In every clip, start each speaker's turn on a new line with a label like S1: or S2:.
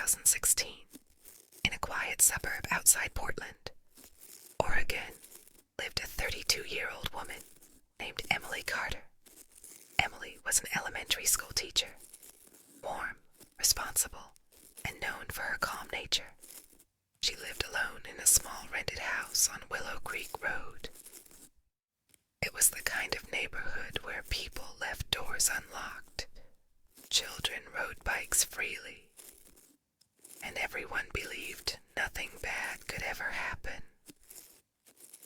S1: 2016, in a quiet suburb outside Portland, Oregon, lived a 32-year-old woman named Emily Carter. Emily was an elementary school teacher, warm, responsible, and known for her calm nature. She lived alone in a small rented house on Willow Creek Road. It was the kind of neighborhood where people left doors unlocked, children rode bikes freely, and everyone believed nothing bad could ever happen.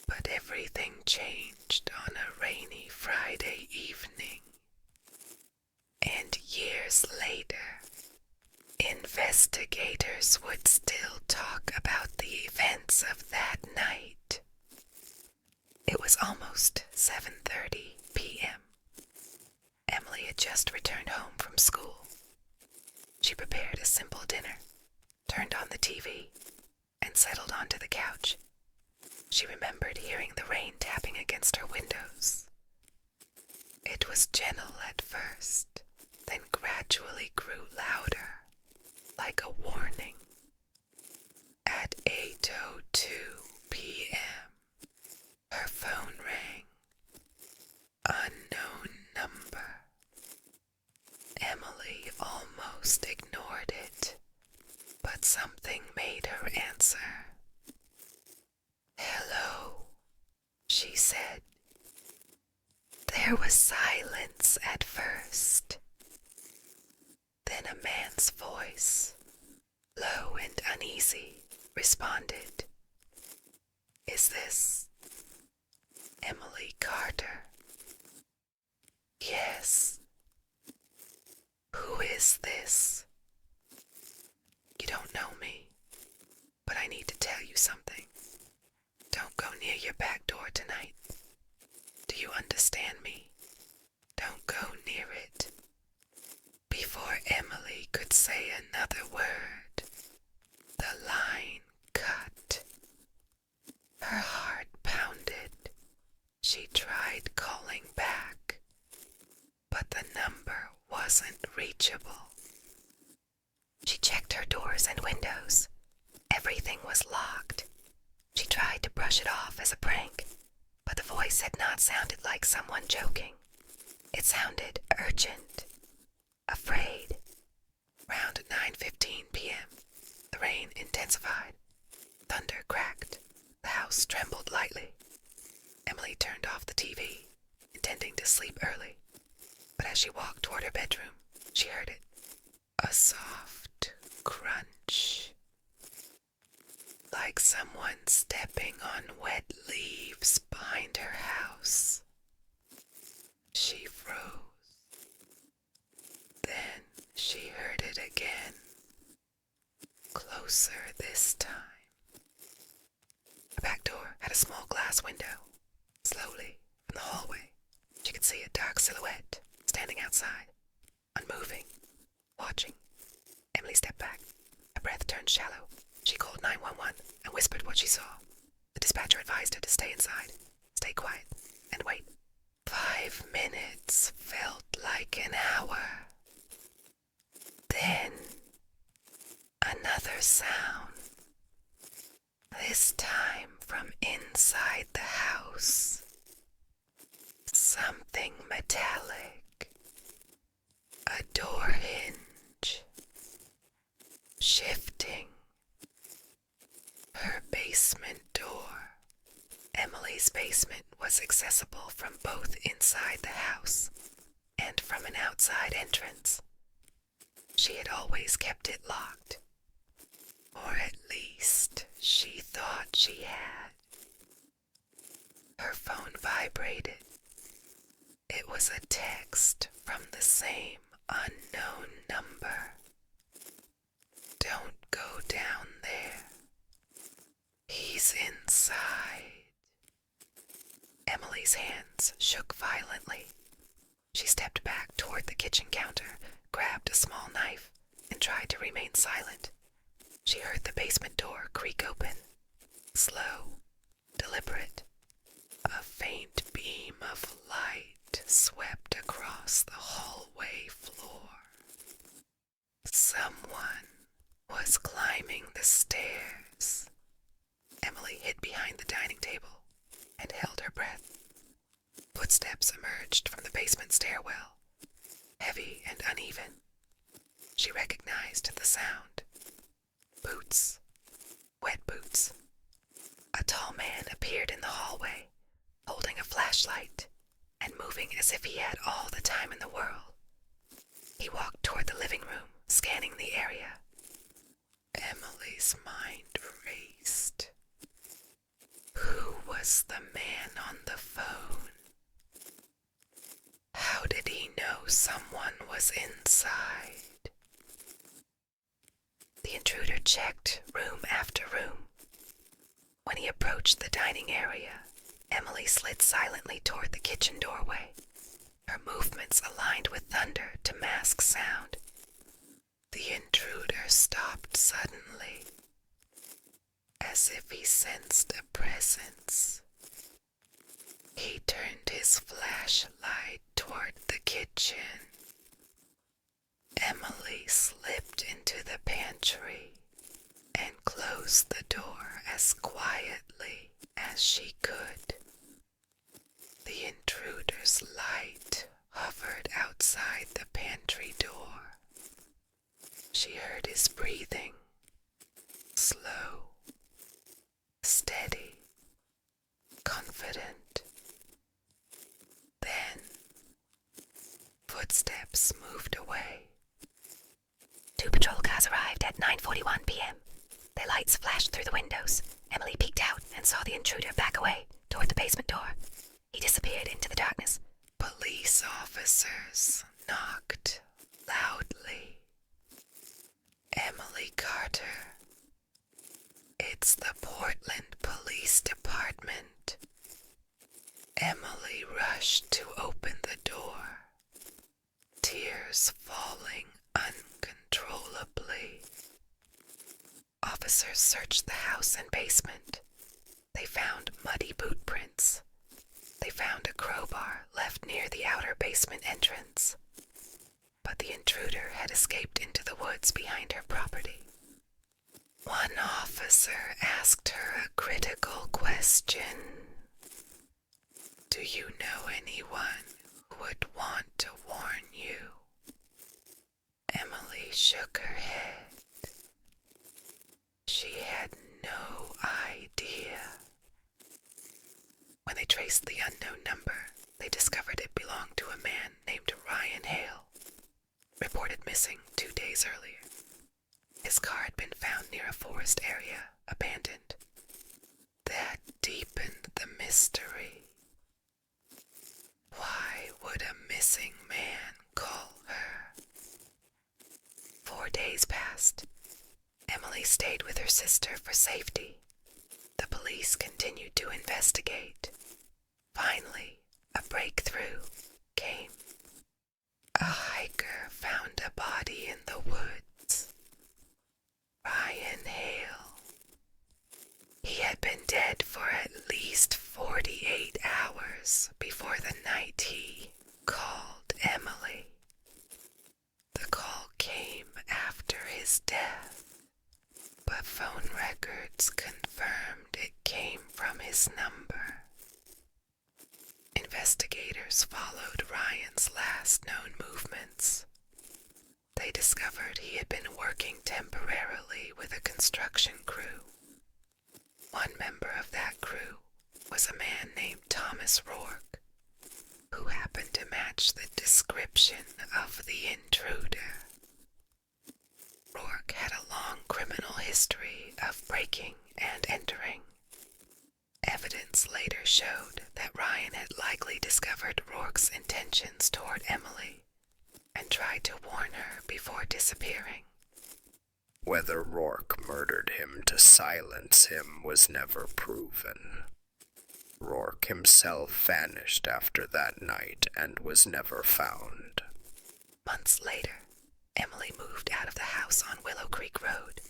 S1: But everything changed on a rainy Friday evening. And years later, investigators would still talk about the events of that night. It was almost 7:30 p.m. Emily had just returned home from school. She prepared a simple dinner, turned on the TV, and settled onto the couch. She remembered hearing the rain tapping against her windows. It was gentle at first, then gradually grew louder, like a warning. At 8:02 p.m., her phone rang. Unknown number. Emily almost ignored it, but something made her answer. "Hello," she said. There was silence at first. Then a man's voice, low and uneasy, responded. "Is this Emily Carter?" "Yes." "Who is this?" "You don't know me, but I need to tell you something. Don't go near your back door tonight. Do you understand me? Don't go near it." Before Emily could say another word, the line cut. Her heart pounded. She tried calling back, but the number wasn't reachable. She checked her doors and windows. Everything was locked. She tried to brush it off as a prank, but the voice had not sounded like someone joking. It sounded urgent, afraid. Around 9:15 p.m., the rain intensified. Thunder cracked. The house trembled lightly. Emily turned off the TV, intending to sleep early. But as she walked toward her bedroom, she heard it. A soft crunch. Like someone stepping on wet leaves behind her house. She froze. Then she heard it again. Closer this time. The back door had a small glass window. Slowly, from the hallway, she could see a dark silhouette standing outside, unmoving, watching. Emily stepped back. Her breath turned shallow. She called 911 and whispered what she saw. The dispatcher advised her to stay inside, stay quiet, and wait. 5 minutes felt like an hour. Then, another sound. This time from inside the house. Something metallic. A door hinge. Shifting. Her basement door. Emily's basement was accessible from both inside the house and from an outside entrance. She had always kept it locked. Or at least she thought she had. Her phone vibrated. It was a text from the same unknown number. "Don't go down there. He's inside." Emily's hands shook violently. She stepped back toward the kitchen counter, grabbed a small knife, and tried to remain silent. She heard the basement door creak open. Slow, deliberate. A faint beam of light swept across the hallway floor. Someone was climbing the stairs. Emily hid behind the dining table and held her breath. Footsteps emerged from the basement stairwell, heavy and uneven. She recognized the sound. Boots. Wet boots. A tall man appeared in the hallway, holding a flashlight and moving as if he had all the time in the world. He walked toward the living room, scanning the area. Emily's mind raced. Who was the man on the phone? How did he know someone was inside? The intruder checked room after room. When he approached the dining area, Emily slid silently toward the kitchen doorway. Her movements aligned with thunder to mask sound. The intruder stopped suddenly, as if he sensed a presence. He turned his flashlight toward the kitchen. Emily slipped into the pantry and closed the door as quietly as she could. The intruder's light hovered outside the pantry door. She heard his breathing, slow, steady, confident. Then, footsteps moved away. 2 patrol cars arrived at 9:41 p.m. Their lights flashed through the windows. Emily peeked out and saw the intruder back away toward the basement door. He disappeared into the darkness. Police officers knocked loudly. Emily Carter. It's the Portland Police Department. Emily rushed to open the door, tears falling uncontrollably. Officers searched the house and basement. They found muddy boot prints. They found a crowbar left near the outer basement entrance. But the intruder had escaped into the woods behind her property. One officer asked her a critical question. Do you know anyone who would want to warn you? Emily shook her head. She had no idea. When they traced the unknown number, they discovered it belonged to a man named Ryan Hale, reported missing 2 days earlier. His car had been found near a forest area, abandoned. That deepened the mystery. Why would a missing man call her? 4 days passed. Emily stayed with her sister for safety. The police continued to investigate. Finally, a breakthrough came. A hiker found a body in the woods. Ryan Hale. He had been dead for at least 48 hours before the night he called Emily. The call came after his death, but phone records confirmed it came from his number. Investigators followed Ryan's last known movements. They discovered he had been working temporarily with a construction crew. One member of that crew was a man named Thomas Rourke, who happened to match the description of the intruder. Rourke had a long criminal history of breaking and entering. Evidence later showed that Ryan had likely discovered Rourke's intentions toward Emily and tried to warn her before disappearing.
S2: Whether Rourke murdered him to silence him was never proven. Rourke himself vanished after that night and was never found.
S1: Months later, Emily moved out of the house on Willow Creek Road.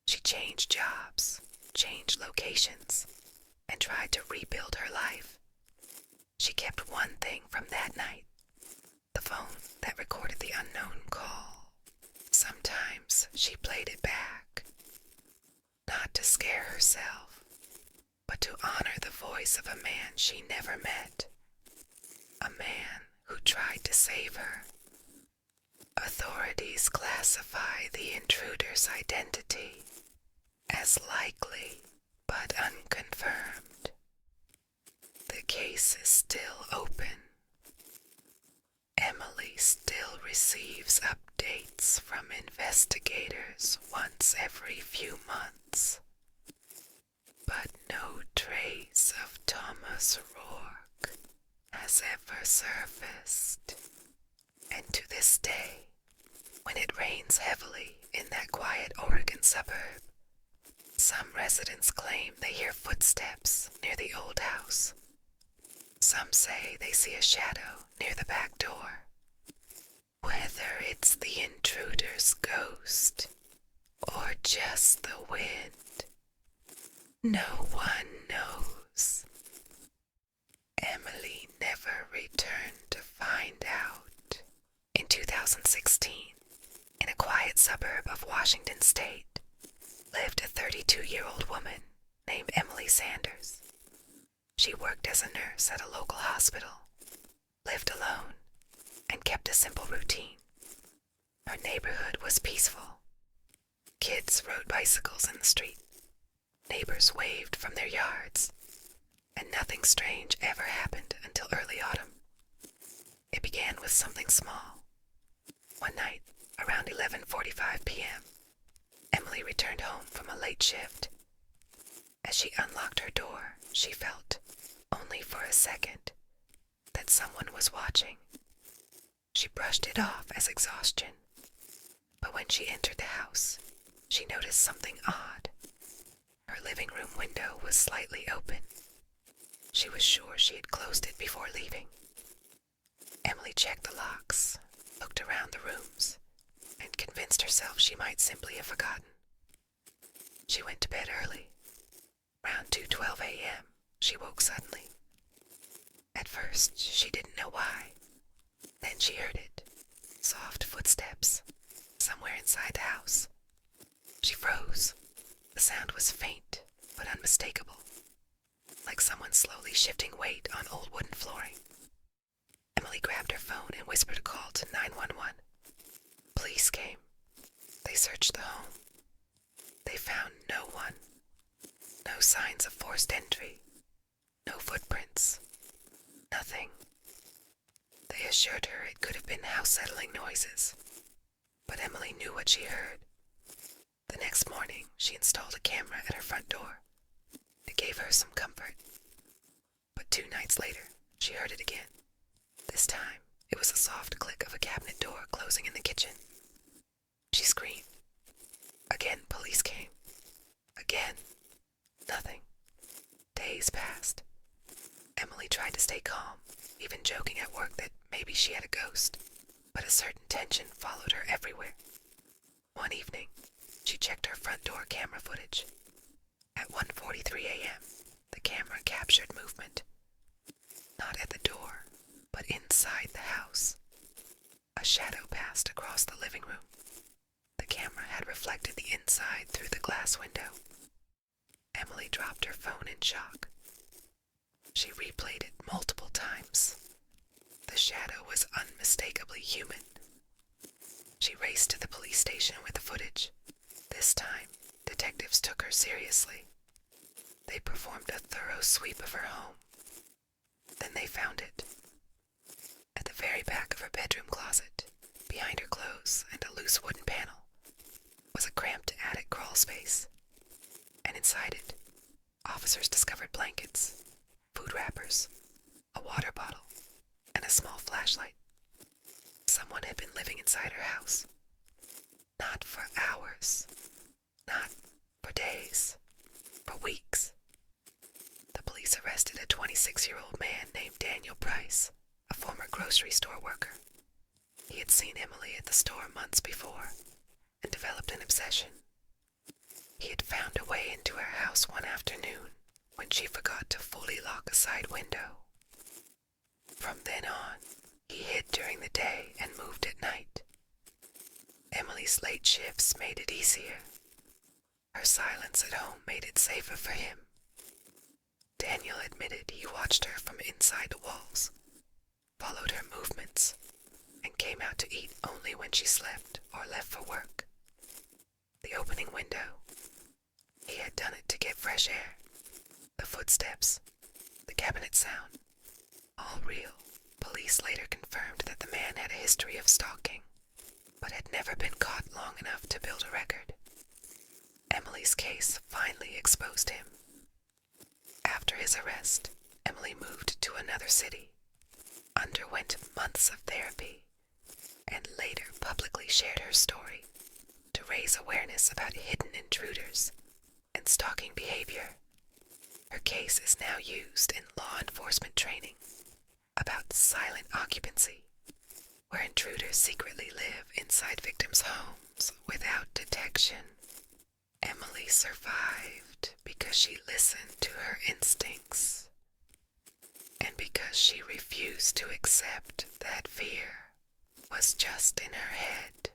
S1: She changed jobs, changed locations, and tried to rebuild her life. She kept one thing from that night: the phone that recorded the unknown call. Sometimes she played it back, not to scare herself, but to honor the voice of a man she never met, a man who tried to save her. Authorities classify the intruder's identity as likely but unconfirmed. The case is still open. Emily still receives updates from investigators once every few months, but no trace of Thomas Rourke has ever surfaced. And to this day, when it rains heavily in that quiet Oregon suburb, some residents claim they hear footsteps near the old house. Some say they see a shadow near the back door. Whether it's the intruder's ghost or just the wind, no one knows. Emily never returned to find out. In 2016, in a quiet suburb of Washington State, lived a 32-year-old woman named Emily Sanders. She worked as a nurse at a local hospital, lived alone, and kept a simple routine. Her neighborhood was peaceful. Kids rode bicycles in the street. Neighbors waved from their yards. And nothing strange ever happened until early autumn. It began with something small. One night, around 11:45 p.m., Emily returned home from a late shift. As she unlocked her door, she felt, only for a second, that someone was watching. She brushed it off as exhaustion, but when she entered the house, she noticed something odd. Her living room window was slightly open. She was sure she had closed it before leaving. Emily checked the locks, looked around the rooms, and convinced herself she might simply have forgotten. She went to bed early. Around 2:12 a.m., she woke suddenly. At first, she didn't know why. Then she heard it. Soft footsteps, somewhere inside the house. She froze. The sound was faint, but unmistakable, like someone slowly shifting weight on old wooden flooring. Emily grabbed her phone and whispered a call to 911. Police came. They searched the home. They found no one. No signs of forced entry. No footprints. Nothing. They assured her it could have been house-settling noises. But Emily knew what she heard. The next morning, she installed a camera at her front door. It gave her some comfort. But 2 nights later, she heard it again. This time, it was the soft click of a cabinet door closing in the kitchen. She screamed. Again, police came. Again, nothing. Days passed. Emily tried to stay calm, even joking at work that maybe she had a ghost, but a certain tension followed her everywhere. One evening, she checked her front door camera footage. At 1:43 a.m., the camera captured movement. Not at the door, but inside the house. A shadow passed across the living room. The camera had reflected the inside through the glass window. Emily dropped her phone in shock. She replayed it multiple times. The shadow was unmistakably human. She raced to the police station with the footage. This time, detectives took her seriously. They performed a thorough sweep of her home. Then they found it. At the very back of her bedroom closet, behind her clothes and a loose wooden panel, was a cramped attic crawl space. And inside it, officers discovered blankets, food wrappers, a water bottle, and a small flashlight. Someone had been living inside her house. Not for hours. Not for days. For weeks. The police arrested a 26-year-old man named Daniel Price, a former grocery store worker. He had seen Emily at the store months before and developed an obsession. He had found a way into her house one afternoon when she forgot to fully lock a side window. From then on, he hid during the day and moved at night. Emily's late shifts made it easier. Her silence at home made it safer for him. Daniel admitted he watched her from inside the walls, followed her movements, and came out to eat only when she slept or left for work. The opening window. He had done it to get fresh air. The footsteps, the cabinet sound, all real. Police later confirmed that the man had a history of stalking, but had never been caught long enough to build a record. Emily's case finally exposed him. After his arrest, Emily moved to another city, underwent months of therapy, and later publicly shared her story to raise awareness about hidden intruders and stalking behavior. Her case is now used in law enforcement training about silent occupancy, where intruders secretly live inside victims' homes without detection. Emily survived because she listened to her instincts, and because she refused to accept that fear was just in her head.